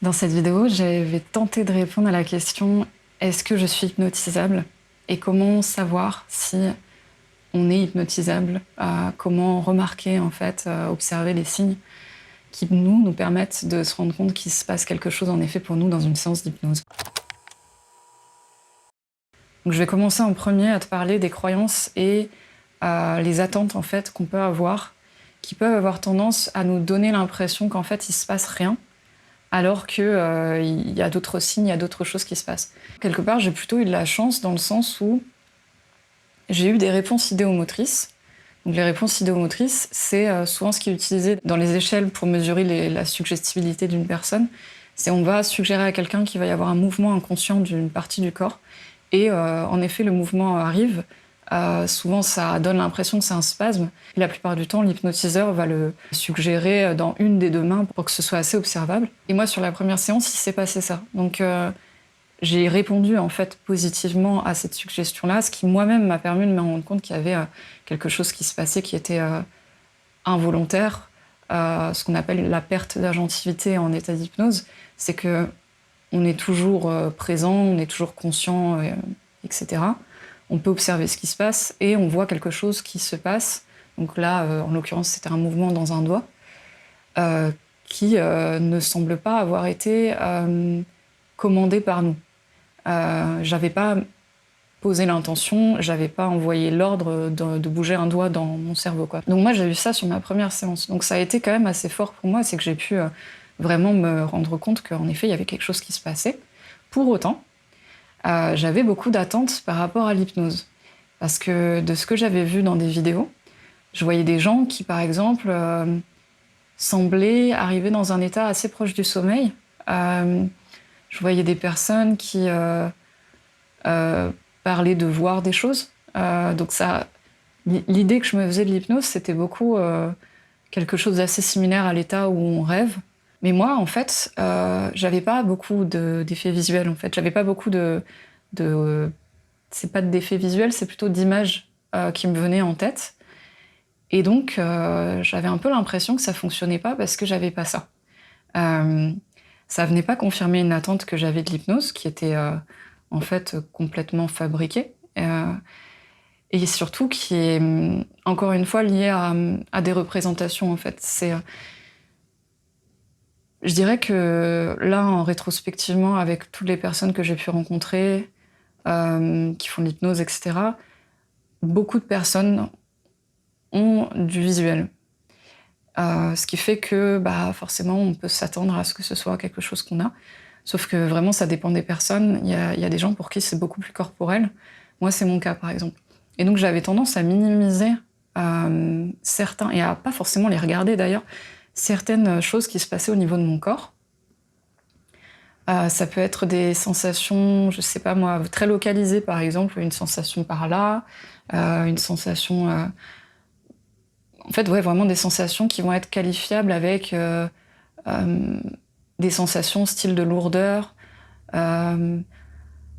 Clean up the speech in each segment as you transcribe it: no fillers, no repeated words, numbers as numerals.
Dans cette vidéo, j'avais tenté de répondre à la question « Est-ce que je suis hypnotisable ?» et comment savoir si on est hypnotisable, comment remarquer, en fait, observer les signes qui nous permettent de se rendre compte qu'il se passe quelque chose, en effet, pour nous dans une séance d'hypnose. Donc, je vais commencer en premier à te parler des croyances et les attentes, en fait, qu'on peut avoir, qui peuvent avoir tendance à nous donner l'impression qu'en fait, il se passe rien, alors qu'il y a d'autres signes, il y a d'autres choses qui se passent. Quelque part, j'ai plutôt eu de la chance dans le sens où j'ai eu des réponses idéomotrices. Donc, les réponses idéomotrices, c'est souvent ce qui est utilisé dans les échelles pour mesurer la suggestibilité d'une personne. C'est on va suggérer à quelqu'un qu'il va y avoir un mouvement inconscient d'une partie du corps. Et en effet, le mouvement arrive. Souvent, ça donne l'impression que c'est un spasme. Et la plupart du temps, l'hypnotiseur va le suggérer dans une des deux mains pour que ce soit assez observable. Et moi, sur la première séance, il s'est passé ça. Donc, j'ai répondu en fait positivement à cette suggestion-là, ce qui moi-même m'a permis de me rendre compte qu'il y avait quelque chose qui se passait qui était involontaire, ce qu'on appelle la perte d'agentivité en état d'hypnose. C'est que on est toujours présent, on est toujours conscient, etc. On peut observer ce qui se passe et on voit quelque chose qui se passe. Donc là, en l'occurrence, c'était un mouvement dans un doigt qui ne semble pas avoir été commandé par nous. J'avais pas posé l'intention, j'avais pas envoyé l'ordre de bouger un doigt dans mon cerveau, quoi. Donc moi, j'ai eu ça sur ma première séance. Donc ça a été quand même assez fort pour moi, c'est que j'ai pu vraiment me rendre compte qu'en effet, il y avait quelque chose qui se passait. Pour autant, j'avais beaucoup d'attentes par rapport à l'hypnose. Parce que de ce que j'avais vu dans des vidéos, je voyais des gens qui, par exemple, semblaient arriver dans un état assez proche du sommeil. Je voyais des personnes qui parlaient de voir des choses. Donc l'idée que je me faisais de l'hypnose, c'était beaucoup quelque chose d'assez similaire à l'état où on rêve. Mais moi, en fait, j'avais pas beaucoup d'effets visuels. En fait, j'avais pas beaucoup c'est pas d'effets visuels, c'est plutôt d'images qui me venaient en tête. Et donc, j'avais un peu l'impression que ça fonctionnait pas parce que j'avais pas ça. Ça venait pas confirmer une attente que j'avais de l'hypnose, qui était en fait complètement fabriquée. Et surtout qui est, encore une fois, liée à des représentations, en fait. Je dirais que là, en rétrospectivement, avec toutes les personnes que j'ai pu rencontrer, qui font de l'hypnose, etc., beaucoup de personnes ont du visuel. Ce qui fait que forcément, on peut s'attendre à ce que ce soit quelque chose qu'on a. Sauf que vraiment, ça dépend des personnes. Il y a des gens pour qui c'est beaucoup plus corporel. Moi, c'est mon cas, par exemple. Et donc, j'avais tendance à minimiser certains, et à pas forcément les regarder d'ailleurs, certaines choses qui se passaient au niveau de mon corps. Ça peut être des sensations, je sais pas moi, très localisées, par exemple, une sensation par là, une sensation... En fait, ouais, vraiment des sensations qui vont être qualifiables avec des sensations style de lourdeur,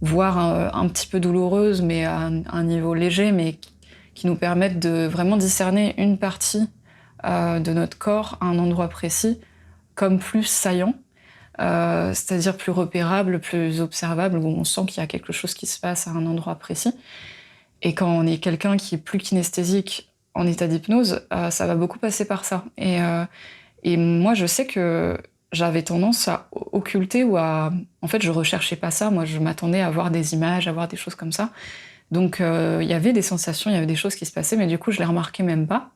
voire un petit peu douloureuses, mais à un niveau léger, mais qui nous permettent de vraiment discerner une partie de notre corps à un endroit précis comme plus saillant, c'est-à-dire plus repérable, plus observable, où on sent qu'il y a quelque chose qui se passe à un endroit précis. Et quand on est quelqu'un qui est plus kinesthésique en état d'hypnose, ça va beaucoup passer par ça. Et moi, je sais que j'avais tendance à occulter ou à... En fait, je recherchais pas ça. Moi, je m'attendais à voir des images, à voir des choses comme ça. Donc, il y avait des sensations, il y avait des choses qui se passaient, mais du coup, je les remarquais même pas.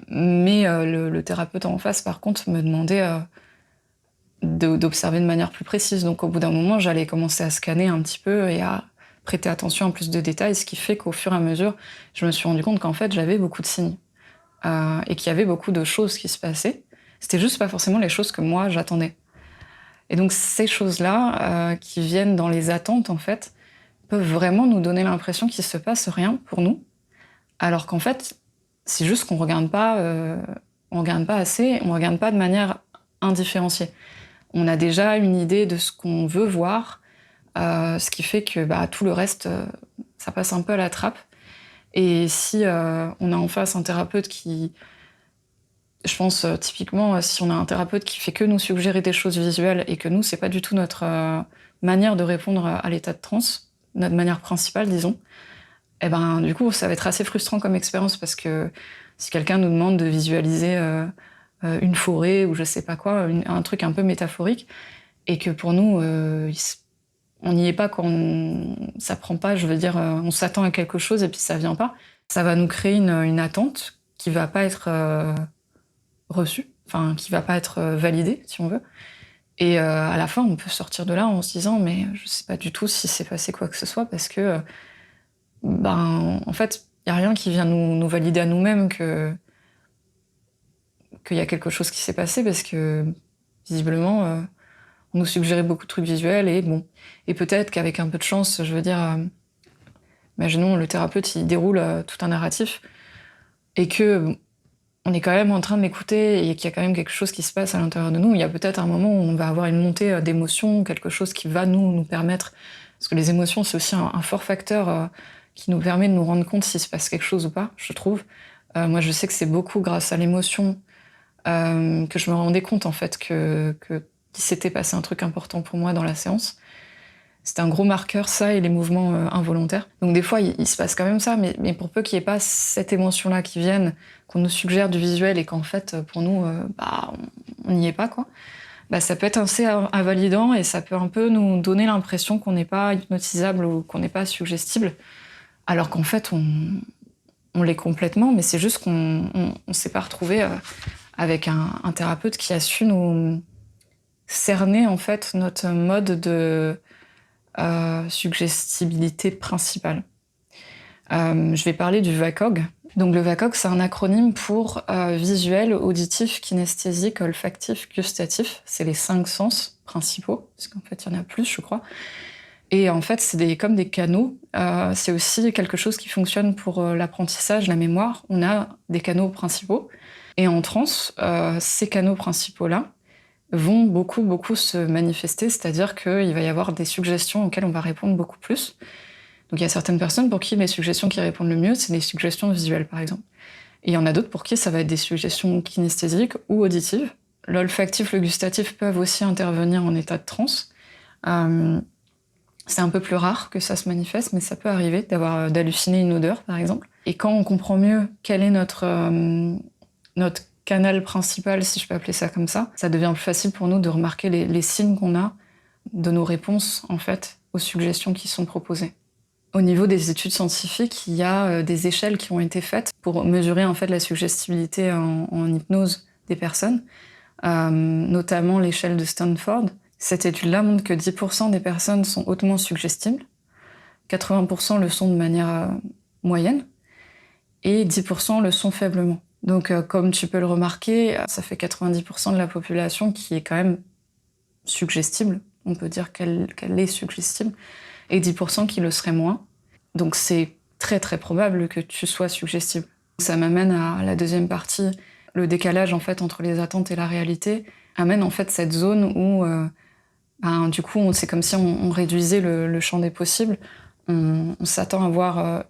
Mais le thérapeute en face, par contre, me demandait d'observer de manière plus précise. Donc, au bout d'un moment, j'allais commencer à scanner un petit peu et à prêter attention à plus de détails, ce qui fait qu'au fur et à mesure, je me suis rendu compte qu'en fait, j'avais beaucoup de signes. Et qu'il y avait beaucoup de choses qui se passaient. C'était juste pas forcément les choses que moi, j'attendais. Et donc, ces choses-là, qui viennent dans les attentes, en fait, peuvent vraiment nous donner l'impression qu'il se passe rien pour nous, alors qu'en fait, c'est juste qu'on regarde pas assez, on regarde pas de manière indifférenciée. On a déjà une idée de ce qu'on veut voir, ce qui fait que tout le reste, ça passe un peu à la trappe. Et si on a en face un thérapeute qui Je pense typiquement si on a un thérapeute qui fait que nous suggérer des choses visuelles et que nous, c'est pas du tout notre manière de répondre à l'état de transe, notre manière principale, disons, et ben du coup, ça va être assez frustrant comme expérience parce que si quelqu'un nous demande de visualiser une forêt ou je sais pas quoi, un truc un peu métaphorique, et que pour nous, on n'y est pas quand ça prend pas, je veux dire, on s'attend à quelque chose et puis ça vient pas, ça va nous créer une attente qui va pas être reçue, enfin qui va pas être validée, si on veut. Et à la fin, on peut sortir de là en se disant mais je sais pas du tout si s'est passé quoi que ce soit parce que ben en fait, il y a rien qui vient nous valider à nous-mêmes qu'il y a quelque chose qui s'est passé parce que visiblement on nous suggérait beaucoup de trucs visuels et bon. Et peut-être qu'avec un peu de chance, je veux dire, imaginons le thérapeute il déroule tout un narratif et que on est quand même en train de l'écouter et qu'il y a quand même quelque chose qui se passe à l'intérieur de nous. Il y a peut-être un moment où on va avoir une montée d'émotions, quelque chose qui va nous permettre, parce que les émotions c'est aussi un fort facteur qui nous permet de nous rendre compte s'il se passe quelque chose ou pas, je trouve. Moi je sais que c'est beaucoup grâce à l'émotion que je me rendais compte en fait qu'il s'était passé un truc important pour moi dans la séance. C'était un gros marqueur, ça, et les mouvements involontaires. Donc des fois, il se passe quand même ça, mais pour peu qu'il n'y ait pas cette émotion-là qui vienne, qu'on nous suggère du visuel et qu'en fait, pour nous, on n'y est pas, quoi, bah, ça peut être assez invalidant et ça peut un peu nous donner l'impression qu'on n'est pas hypnotisable ou qu'on n'est pas suggestible, alors qu'en fait, on l'est complètement, mais c'est juste qu'on ne s'est pas retrouvé avec un thérapeute qui a su nous cerner, en fait, notre mode de suggestibilité principale. Je vais parler du VACOG. Donc le VACOG, c'est un acronyme pour visuel, auditif, kinesthésique, olfactif, gustatif. C'est les 5 sens principaux, parce qu'en fait, il y en a plus, je crois. Et en fait, c'est comme des canaux. C'est aussi quelque chose qui fonctionne pour l'apprentissage, la mémoire. On a des canaux principaux. Et en transe, ces canaux principaux-là vont beaucoup se manifester, c'est-à-dire qu'il va y avoir des suggestions auxquelles on va répondre beaucoup plus. Donc il y a certaines personnes pour qui les suggestions qui répondent le mieux, c'est les suggestions visuelles, par exemple. Et il y en a d'autres pour qui ça va être des suggestions kinesthésiques ou auditives. L'olfactif, le gustatif peuvent aussi intervenir en état de transe. C'est un peu plus rare que ça se manifeste, mais ça peut arriver d'halluciner une odeur, par exemple. Et quand on comprend mieux quel est notre canal principal, si je peux appeler ça comme ça devient plus facile pour nous de remarquer les signes qu'on a de nos réponses, en fait, aux suggestions qui sont proposées. Au niveau des études scientifiques, il y a des échelles qui ont été faites pour mesurer, en fait, la suggestibilité en hypnose des personnes, notamment l'échelle de Stanford. Cette étude-là montre que 10% des personnes sont hautement suggestibles, 80% le sont de manière moyenne, et 10% le sont faiblement. Donc, comme tu peux le remarquer, ça fait 90% de la population qui est quand même suggestible. On peut dire qu'elle est suggestible. Et 10% qui le seraient moins. Donc, c'est très, très probable que tu sois suggestible. Ça m'amène à la deuxième partie. Le décalage, en fait, entre les attentes et la réalité amène, en fait, cette zone où, du coup, c'est comme si on réduisait le champ des possibles. On s'attend à voir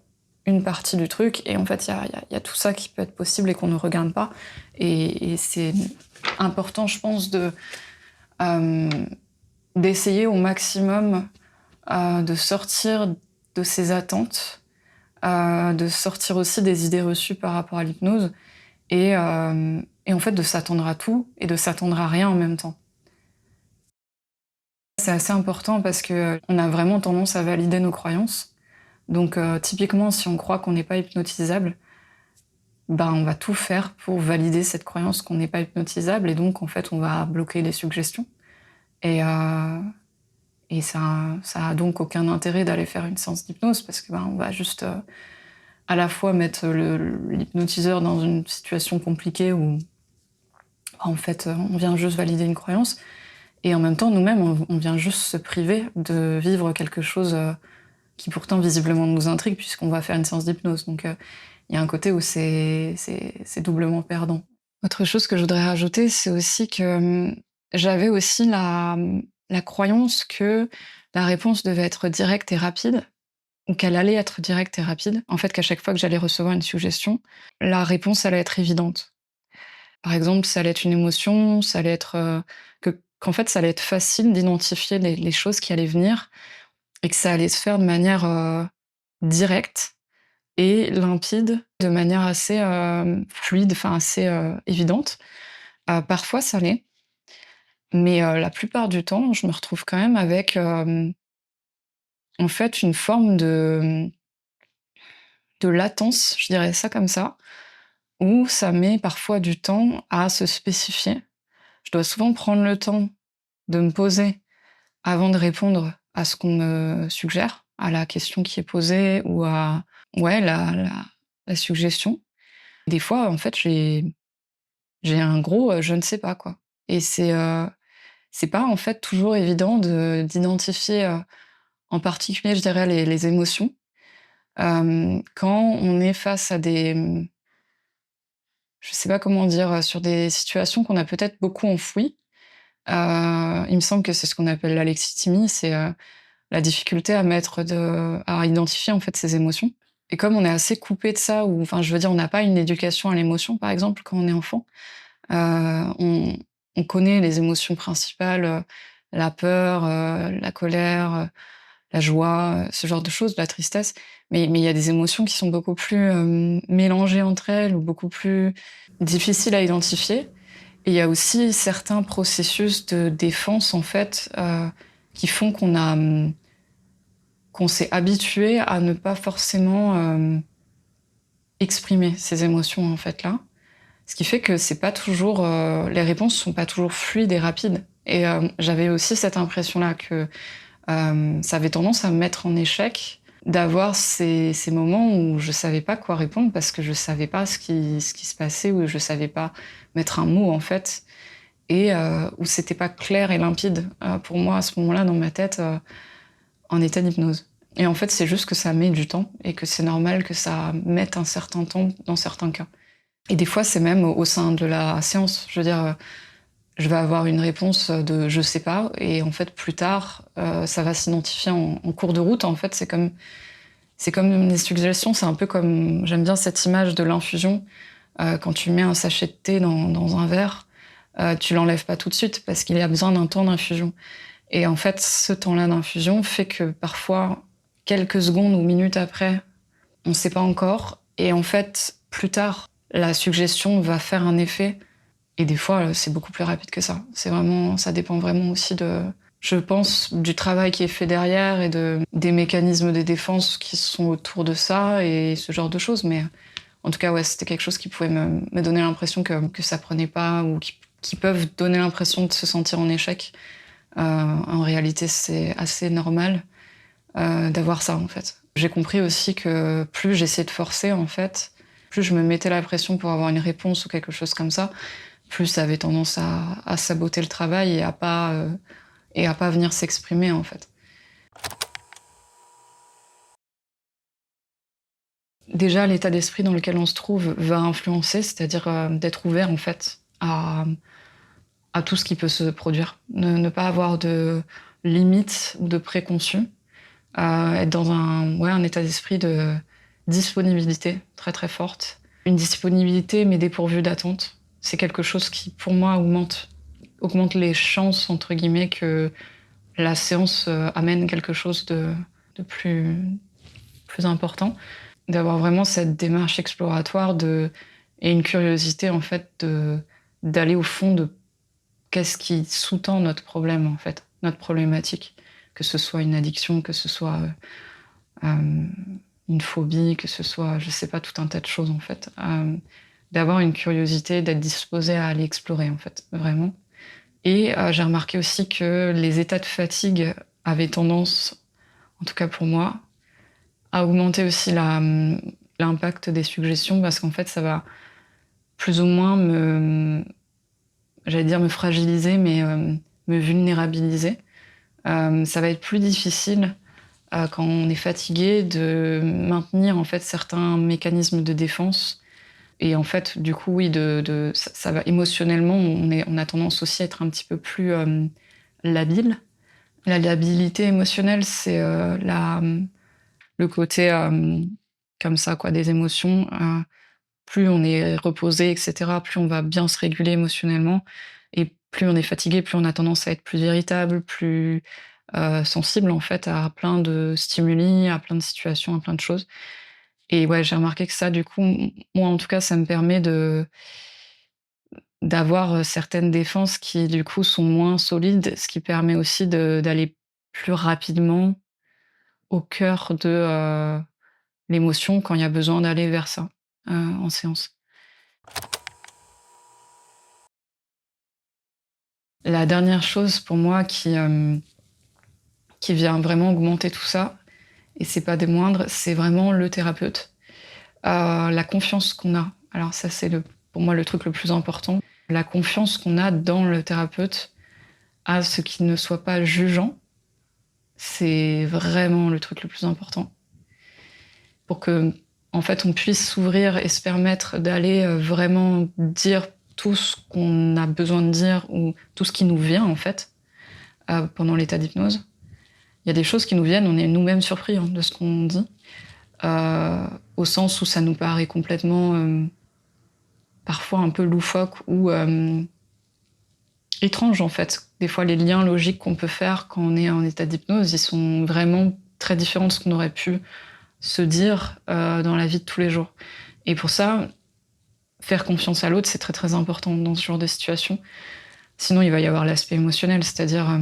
une partie du truc, et en fait, il y a tout ça qui peut être possible et qu'on ne regarde pas. Et c'est important, je pense, d'essayer au maximum de sortir de ces attentes, de sortir aussi des idées reçues par rapport à l'hypnose, et en fait de s'attendre à tout et de s'attendre à rien en même temps. C'est assez important parce qu'on a vraiment tendance à valider nos croyances. Donc typiquement, si on croit qu'on n'est pas hypnotisable, on va tout faire pour valider cette croyance qu'on n'est pas hypnotisable, et donc en fait on va bloquer les suggestions. Et ça a donc aucun intérêt d'aller faire une séance d'hypnose parce que on va juste à la fois mettre l'hypnotiseur dans une situation compliquée où en fait on vient juste valider une croyance, et en même temps nous-mêmes on vient juste se priver de vivre quelque chose qui pourtant visiblement nous intrigue puisqu'on va faire une séance d'hypnose. Donc il y a un côté où c'est doublement perdant. Autre chose que je voudrais rajouter, c'est aussi que j'avais aussi la croyance que la réponse devait être directe et rapide, ou qu'elle allait être directe et rapide. En fait, qu'à chaque fois que j'allais recevoir une suggestion, la réponse allait être évidente. Par exemple, ça allait être une émotion, ça allait être, qu'en fait, ça allait être facile d'identifier les choses qui allaient venir et que ça allait se faire de manière, directe et limpide, de manière assez, fluide, enfin assez, évidente. Parfois ça l'est, mais la plupart du temps, je me retrouve quand même avec, en fait, une forme de latence, je dirais ça comme ça, où ça met parfois du temps à se spécifier. Je dois souvent prendre le temps de me poser avant de répondre à ce qu'on me suggère, à la question qui est posée ou à ouais, la suggestion. Des fois, en fait, j'ai un gros, je ne sais pas, quoi et c'est pas, en fait, toujours évident d'identifier, en particulier, je dirais, les émotions, quand on est face à des, je sais pas comment dire, sur des situations qu'on a peut-être beaucoup enfouies. Il me semble que c'est ce qu'on appelle l'alexithymie, c'est, la difficulté à identifier, en fait, ses émotions et comme on est assez coupé de ça ou enfin, je veux dire, on n'a pas une éducation à l'émotion, par exemple, quand on est enfant, on connaît les émotions principales, la peur, la colère, la joie, ce genre de choses, la tristesse, mais il y a des émotions qui sont beaucoup plus, mélangées entre elles ou beaucoup plus difficiles à identifier et il y a aussi certains processus de défense, en fait, qui font qu'on s'est habitué à ne pas forcément, exprimer ces émotions, en fait, là. Ce qui fait que c'est pas toujours, les réponses sont pas toujours fluides et rapides et j'avais aussi cette impression-là que, ça avait tendance à me mettre en échec d'avoir ces moments où je savais pas quoi répondre parce que je savais pas ce qui se passait ou je savais pas mettre un mot, en fait et où c'était pas clair et limpide, pour moi à ce moment-là dans ma tête, en état d'hypnose et en fait, c'est juste que ça met du temps et que c'est normal que ça mette un certain temps dans certains cas. Et des fois, c'est même au sein de la séance. Je veux dire, je vais avoir une réponse de «je sais pas» et en fait, plus tard, ça va s'identifier en cours de route. En fait, c'est comme les suggestions, c'est un peu comme j'aime bien cette image de l'infusion. Quand tu mets un sachet de thé dans un verre, tu l'enlèves pas tout de suite parce qu'il y a besoin d'un temps d'infusion et en fait, ce temps-là d'infusion fait que parfois, quelques secondes ou minutes après, on sait pas encore et en fait, plus tard, la suggestion va faire un effet et des fois, c'est beaucoup plus rapide que ça. C'est vraiment ça dépend vraiment aussi je pense, du travail qui est fait derrière et des mécanismes de défense qui sont autour de ça et ce genre de choses. Mais en tout cas, ouais, c'était quelque chose qui pouvait me donner l'impression que ça prenait pas ou qui peuvent donner l'impression de se sentir en échec. En réalité, c'est assez normal, d'avoir ça, en fait. J'ai compris aussi que plus j'essayais de forcer, en fait, plus je me mettais la pression pour avoir une réponse ou quelque chose comme ça, plus ça avait tendance à saboter le travail et à pas venir s'exprimer, en fait. Déjà, l'état d'esprit dans lequel on se trouve va influencer, c'est-à-dire, d'être ouvert, en fait, à tout ce qui peut se produire. Ne pas avoir de limites ou de préconçus, être dans un état d'esprit de disponibilité très, très forte. Une disponibilité, mais dépourvue d'attente. C'est quelque chose qui, pour moi, augmente les chances, entre guillemets, que la séance, amène quelque chose de plus important. D'avoir vraiment cette démarche exploratoire et une curiosité, en fait, d'aller au fond de qu'est-ce qui sous-tend notre problème, en fait, notre problématique. Que ce soit une addiction, que ce soit, une phobie, que ce soit, je sais pas, tout un tas de choses, en fait. D'avoir une curiosité, d'être disposé à aller explorer, en fait, vraiment. Et j'ai remarqué aussi que les états de fatigue avaient tendance, en tout cas pour moi, à augmenter aussi l'impact des suggestions parce qu'en fait, ça va plus ou moins j'allais dire me fragiliser, mais me vulnérabiliser. Ça va être plus difficile, quand on est fatigué de maintenir en fait certains mécanismes de défense et en fait, du coup, oui, ça va émotionnellement, on a tendance aussi à être un petit peu plus, labile. La labilité émotionnelle, c'est, le côté, comme ça quoi, des émotions, plus on est reposé, et cetera, plus on va bien se réguler émotionnellement et plus on est fatigué, plus on a tendance à être plus irritable, plus, sensible, en fait, à plein de stimuli, à plein de situations, à plein de choses et ouais, j'ai remarqué que ça, du coup, moi, en tout cas, ça me permet d'avoir, certaines défenses qui, du coup, sont moins solides, ce qui permet aussi d'aller plus rapidement au cœur de, l'émotion quand il y a besoin d'aller vers ça, en séance. La dernière chose pour moi qui vient vraiment augmenter tout ça, et c'est pas des moindres, c'est vraiment le thérapeute. La confiance qu'on a. Alors ça, c'est pour moi le truc le plus important. La confiance qu'on a dans le thérapeute, à ce qu'il ne soit pas jugeant, c'est vraiment le truc le plus important. Pour que, en fait, on puisse s'ouvrir et se permettre d'aller, vraiment dire tout ce qu'on a besoin de dire ou tout ce qui nous vient, en fait, pendant l'état d'hypnose. Il y a des choses qui nous viennent, on est nous-mêmes surpris, hein, de ce qu'on dit, au sens où ça nous paraît complètement, parfois un peu loufoque ou, étrange, en fait. Des fois, les liens logiques qu'on peut faire quand on est en état d'hypnose, ils sont vraiment très différents de ce qu'on aurait pu se dire, dans la vie de tous les jours. Et pour ça, faire confiance à l'autre, c'est très, très important dans ce genre de situation. Sinon, il va y avoir l'aspect émotionnel, c'est-à-dire,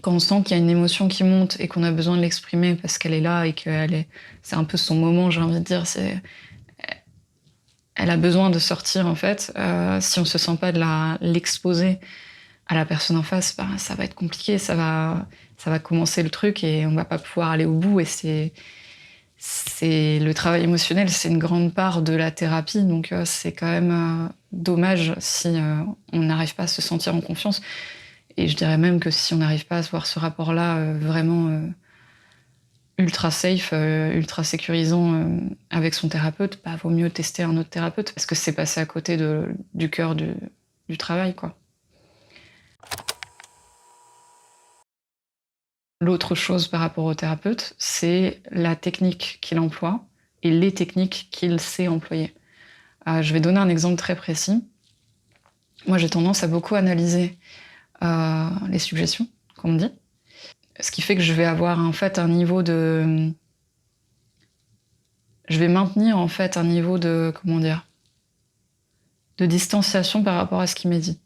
quand on sent qu'il y a une émotion qui monte et qu'on a besoin de l'exprimer parce qu'elle est là et c'est un peu son moment, j'ai envie de dire, elle a besoin de sortir, en fait. Si on se sent pas de l'exposer à la personne en face, bah, ça va être compliqué, ça va commencer le truc et on va pas pouvoir aller au bout et c'est le travail émotionnel, c'est une grande part de la thérapie, donc c'est quand même dommage si on n'arrive pas à se sentir en confiance. Et je dirais même que si on n'arrive pas à se voir ce rapport-là vraiment ultra safe, ultra sécurisant avec son thérapeute, bah, vaut mieux tester un autre thérapeute parce que c'est passé à côté du cœur du travail, quoi. L'autre chose par rapport au thérapeute, c'est la technique qu'il emploie et les techniques qu'il sait employer. Je vais donner un exemple très précis. Moi, j'ai tendance à beaucoup analyser les suggestions qu'on me dit, ce qui fait que je vais avoir en fait un niveau de... Je vais maintenir en fait un niveau de, comment dire, de distanciation par rapport à ce qui m'est dit.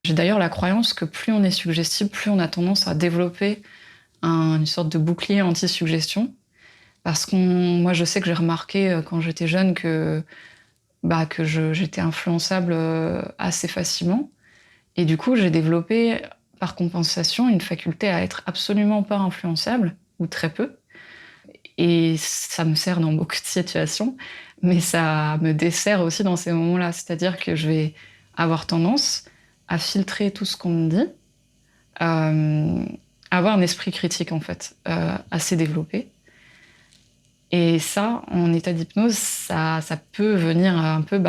J'ai d'ailleurs la croyance que plus on est suggestible, plus on a tendance à développer une sorte de bouclier anti-suggestion. Parce moi, je sais que j'ai remarqué quand j'étais jeune que j'étais influençable assez facilement. Et du coup, j'ai développé, par compensation, une faculté à être absolument pas influençable, ou très peu. Et ça me sert dans beaucoup de situations, mais ça me dessert aussi dans ces moments-là. C'est-à-dire que je vais avoir tendance à filtrer tout ce qu'on me dit, avoir un esprit critique, en fait, assez développé. Et ça, en état d'hypnose, ça peut venir un peu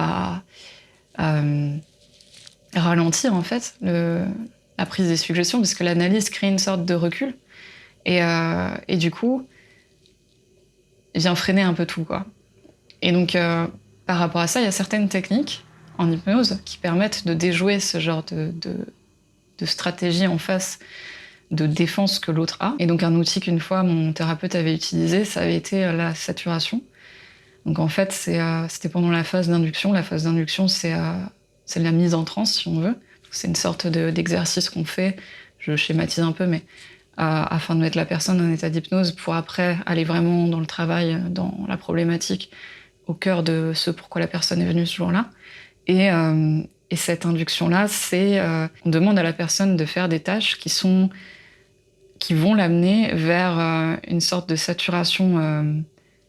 ralentir, en fait, la prise des suggestions, parce que l'analyse crée une sorte de recul. Et du coup, vient freiner un peu tout, quoi. Et donc, par rapport à ça, il y a certaines techniques en hypnose qui permettent de déjouer ce genre de stratégie en face de défense que l'autre a. Et donc, un outil qu'une fois mon thérapeute avait utilisé, ça avait été la saturation. Donc, en fait, c'était pendant la phase d'induction. La phase d'induction, c'est de la mise en transe, si on veut. C'est une sorte d'exercice qu'on fait, je schématise un peu, mais afin de mettre la personne en état d'hypnose pour après aller vraiment dans le travail, dans la problématique, au cœur de ce pourquoi la personne est venue ce jour-là. Et cette induction-là, on demande à la personne de faire des tâches qui vont l'amener vers une sorte de saturation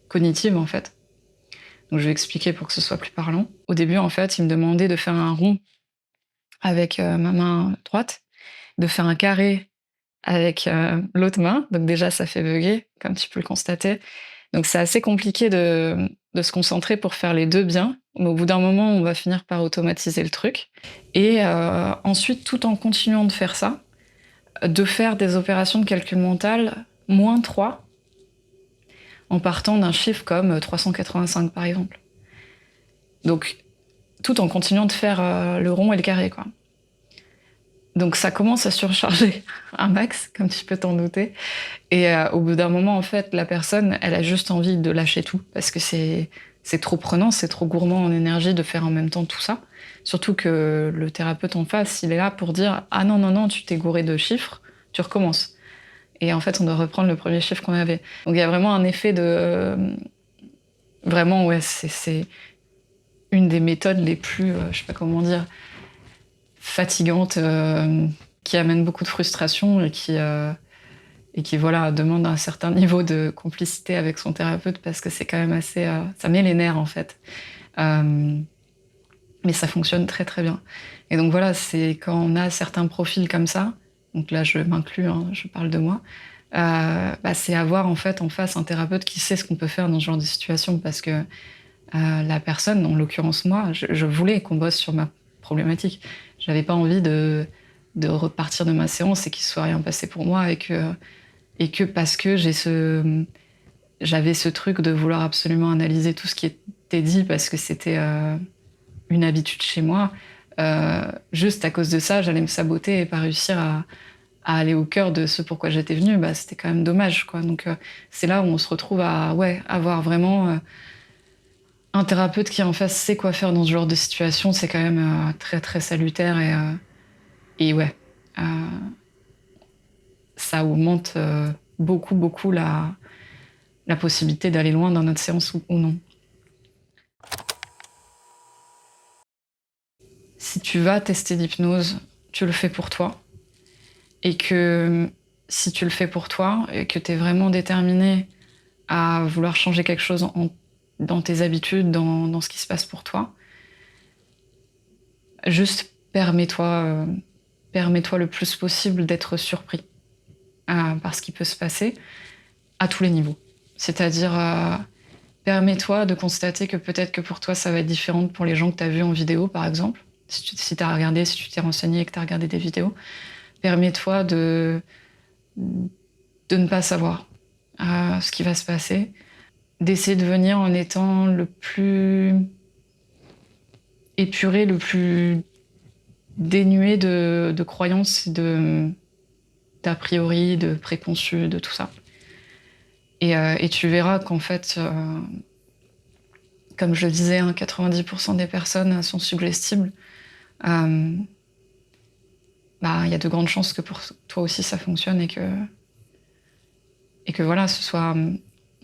cognitive, en fait. Donc je vais expliquer pour que ce soit plus parlant. Au début, en fait, il me demandait de faire un rond avec ma main droite, de faire un carré avec l'autre main. Donc déjà, ça fait bugger, comme tu peux le constater. Donc c'est assez compliqué de se concentrer pour faire les deux bien. Mais au bout d'un moment, on va finir par automatiser le truc. Et ensuite, tout en continuant de faire ça, de faire des opérations de calcul mental -3, en partant d'un chiffre comme 385, par exemple. Donc, tout en continuant de faire le rond et le carré, quoi. Donc ça commence à surcharger un max, comme tu peux t'en douter. Et au bout d'un moment, en fait, la personne, elle a juste envie de lâcher tout, parce que c'est trop prenant, c'est trop gourmand en énergie de faire en même temps tout ça. Surtout que le thérapeute en face, il est là pour dire « Ah non, non, non, tu t'es gouré de chiffres, tu recommences ». Et en fait, on doit reprendre le premier chiffre qu'on avait. Donc il y a vraiment un effet de... Vraiment, ouais, c'est une des méthodes les plus, je sais pas comment dire, fatigantes, qui amène beaucoup de frustration et qui voilà, demande un certain niveau de complicité avec son thérapeute parce que c'est quand même assez... ça met les nerfs, en fait. Mais ça fonctionne très, très bien. Et donc voilà, c'est quand on a certains profils comme ça, donc là, je m'inclus, hein, je parle de moi, bah, c'est avoir en fait en face un thérapeute qui sait ce qu'on peut faire dans ce genre de situation parce que la personne, en l'occurrence moi, je voulais qu'on bosse sur ma problématique. J'avais pas envie de repartir de ma séance et qu'il soit rien passé pour moi et que parce que j'avais ce truc de vouloir absolument analyser tout ce qui était dit parce que c'était une habitude chez moi. Juste à cause de ça, j'allais me saboter et pas réussir à aller au cœur de ce pourquoi j'étais venue. Bah, c'était quand même dommage, quoi. Donc c'est là où on se retrouve à avoir vraiment un thérapeute qui en face sait quoi faire dans ce genre de situation. C'est quand même très très salutaire et ouais, euh, ça augmente beaucoup beaucoup la possibilité d'aller loin dans notre séance ou non. Si tu vas tester l'hypnose, tu le fais pour toi. Et que si tu le fais pour toi et que tu es vraiment déterminé à vouloir changer quelque chose dans tes habitudes, dans ce qui se passe pour toi, juste permets-toi le plus possible d'être surpris par ce qui peut se passer à tous les niveaux. C'est-à-dire, permets-toi de constater que peut-être que pour toi, ça va être différent pour les gens que tu as vus en vidéo, par exemple. Si tu as regardé, si tu t'es renseigné et que tu as regardé des vidéos, permets-toi de ne pas savoir ce qui va se passer, d'essayer de venir en étant le plus épuré, le plus dénué de croyances, d'a priori, de préconçus, de tout ça. Et tu verras qu'en fait, comme je le disais, hein, 90% des personnes sont suggestibles. Bah, y a de grandes chances que pour toi aussi ça fonctionne et que voilà, ce soit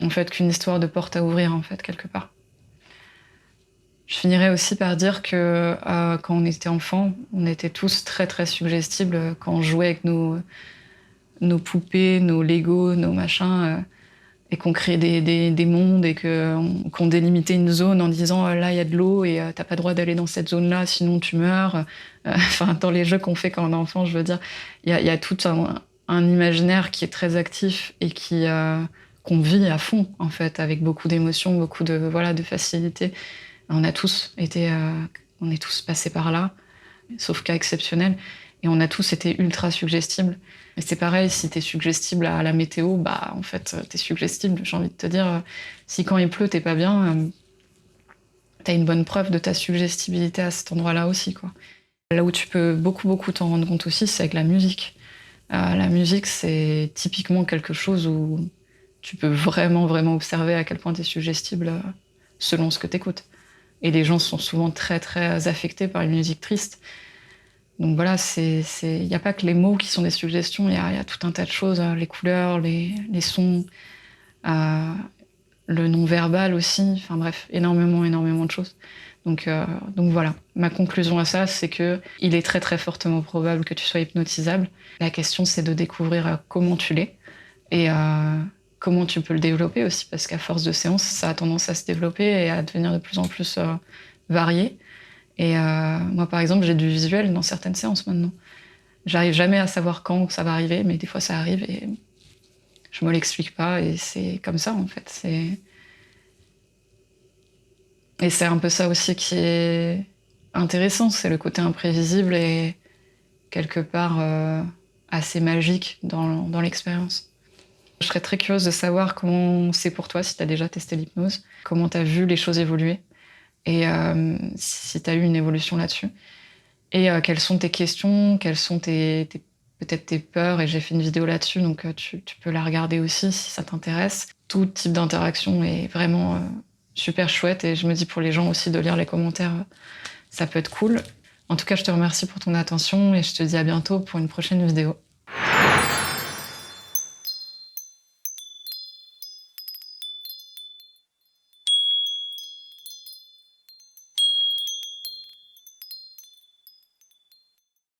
en fait qu'une histoire de porte à ouvrir en fait quelque part. Je finirais aussi par dire que quand on était enfant, on était tous très très suggestibles quand on jouait avec nos poupées, nos Lego, nos machins, et qu'on créait des mondes et qu'on délimitait une zone en disant là il y a de l'eau et t'as pas le droit d'aller dans cette zone-là sinon tu meurs. Enfin, dans les jeux qu'on fait quand on est enfant, je veux dire, il y a tout un imaginaire qui est très actif et qu'on vit à fond en fait, avec beaucoup d'émotions, beaucoup de facilité. On a tous été, on est tous passés par là, sauf cas exceptionnel, et on a tous été ultra suggestibles. Et c'est pareil, si t'es suggestible à la météo, bah en fait t'es suggestible. J'ai envie de te dire, si quand il pleut t'es pas bien, t'as une bonne preuve de ta suggestibilité à cet endroit-là aussi, quoi. Là où tu peux beaucoup beaucoup t'en rendre compte aussi, c'est avec la musique. La musique, c'est typiquement quelque chose où tu peux vraiment vraiment observer à quel point t'es suggestible selon ce que t'écoutes. Et les gens sont souvent très, très affectés par une musique triste. Donc voilà, il n'y a pas que les mots qui sont des suggestions, il y a tout un tas de choses, les couleurs, les sons, le non-verbal aussi, enfin bref, énormément, énormément de choses. Donc voilà, ma conclusion à ça, c'est que il est très, très fortement probable que tu sois hypnotisable. La question, c'est de découvrir comment tu l'es et comment tu peux le développer aussi, parce qu'à force de séances, ça a tendance à se développer et à devenir de plus en plus varié. Et moi, par exemple, j'ai du visuel dans certaines séances maintenant. J'arrive jamais à savoir quand ça va arriver, mais des fois ça arrive et je me l'explique pas et c'est comme ça en fait. Et c'est un peu ça aussi qui est intéressant, c'est le côté imprévisible et quelque part assez magique dans l'expérience. Je serais très curieuse de savoir comment c'est pour toi, si tu as déjà testé l'hypnose, comment tu as vu les choses évoluer. et si tu as eu une évolution là-dessus. Et quelles sont tes questions, quelles sont peut-être tes peurs, et j'ai fait une vidéo là-dessus, donc tu peux la regarder aussi si ça t'intéresse. Tout type d'interaction est vraiment super chouette, et je me dis pour les gens aussi de lire les commentaires, ça peut être cool. En tout cas, je te remercie pour ton attention et je te dis à bientôt pour une prochaine vidéo.